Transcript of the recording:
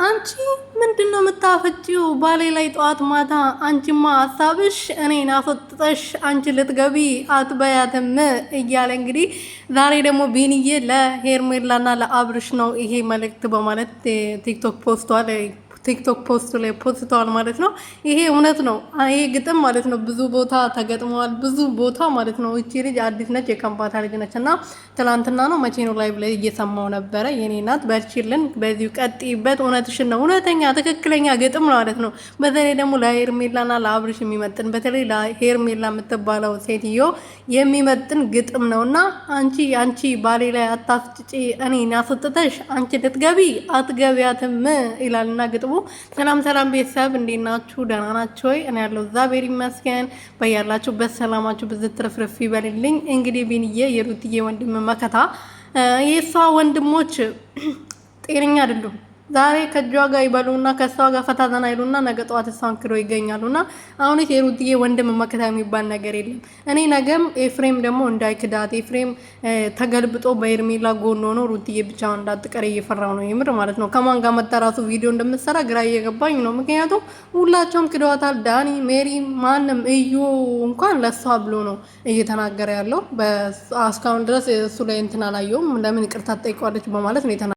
አንቺ ምንድነው የምታፈጪው? ባሌ ላይ ጠዋት ማታ አንቺማ ሀሳብሽ እኔን አስወጥተሽ አንቺ ልትገቢ አትበያትም እያለ እንግዲህ ዛሬ ደግሞ ቢንዬ ለሄርሜላና ለአብርሽ ነው ይሄ መልእክት በማለት ቲክቶክ ፖስቷል። ቲክቶክ ፖስቱ ላይ ፖስተዋል ማለት ነው። ይሄ እውነት ነው። ይሄ ግጥም ማለት ነው ብዙ ቦታ ተገጥመዋል፣ ብዙ ቦታ ማለት ነው። እቺ ልጅ አዲስ ነች፣ የከምባታ ልጅ ነች እና ትላንትና ነው መቼ ነው ላይቭ ላይ እየሰማው ነበረ። የኔ እናት በርቺልን፣ በዚሁ ቀጥይበት። እውነትሽን ነው፣ እውነተኛ ትክክለኛ ግጥም ነው ማለት ነው። በተለይ ደግሞ ለሄርሜላና ለአብርሽ የሚመጥን በተለይ ለሄርሜላ የምትባለው ሴትዮ የሚመጥን ግጥም ነው እና አንቺ ባሌ ላይ አታፍጭጪ፣ እኔ ያስወጥተሽ አንቺ ልትገቢ አትገቢያትም ይላልና ግጥሙ። ሰላም ቤተሰብ እንዴት ናችሁ? ደህና ናችሁ ወይ? እኔ ያለው እግዚአብሔር ይመስገን። በያላችሁበት ሰላማችሁ ብዝት ትርፍርፍ ይበልልኝ። እንግዲህ ቢንዬ የሩትዬ ወንድም መከታ የሷ ወንድሞች ጤነኛ አይደሉም። ዛሬ ከጇ ጋር ይበሉና ከሷ ጋር ፈታተና ይሉና ነገ ጠዋት እሷን ክዶ ይገኛሉና አሁን የሩትዬ ወንድም መከታ የሚባል ነገር የለም። እኔ ነገም ኤፍሬም ደግሞ እንዳይክዳት ኤፍሬም ተገልብጦ በሄርሜላ ጎን ሆኖ ሩትዬ ብቻውን እንዳትቀር እየፈራው ነው የምር ማለት ነው። ከማን ጋር መጣራሱ ቪዲዮ እንደምትሰራ ግራ እየገባኝ ነው። ምክንያቱም ሁላቸውም ክደዋታል። ዳኒ፣ ሜሪ፣ ማንም እዩ እንኳን ለሷ ብሎ ነው እየተናገረ ያለው። እስካሁን ድረስ እሱ ላይ እንትን አላየውም። ለምን ይቅርታ ትጠይቀዋለች በማለት ነው